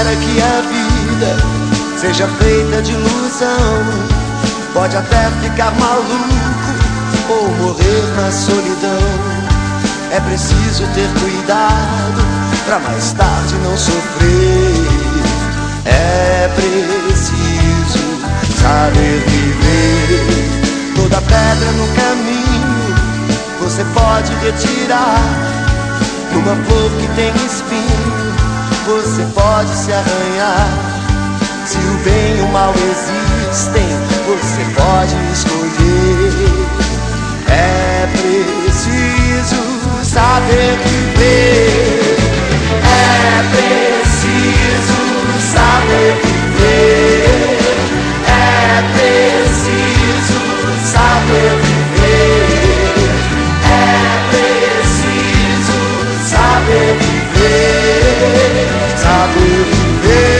espera que a vida seja feita de ilusão pode até ficar maluco ou morrer na solidão. É preciso ter cuidado pra mais tarde não sofrer. É preciso saber viver. Toda pedra no caminho você pode retirar. Numa flor que tem espinho você pode se arranhar. Se o bem e o mal existem, você pode escolher. É preciso saber viver. É preciso saber viver. É preciso saber viver. É preciso saber viver. Saber viver.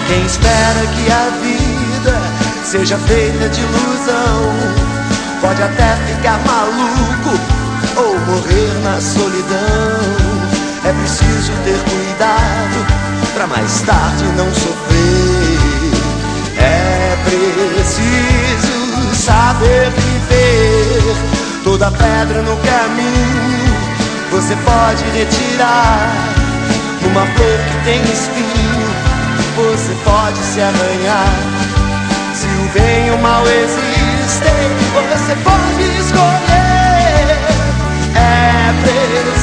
Quem espera que a vida seja feita de ilusão pode até ficar maluco ou morrer na solidão. É preciso ter cuidado pra mais tarde não sofrer. É preciso saber viver. Toda pedra no caminho você pode retirar. Numa flor que tem espinho você pode se arranhar. Se o bem e o mal existem, você pode escolher. É preciso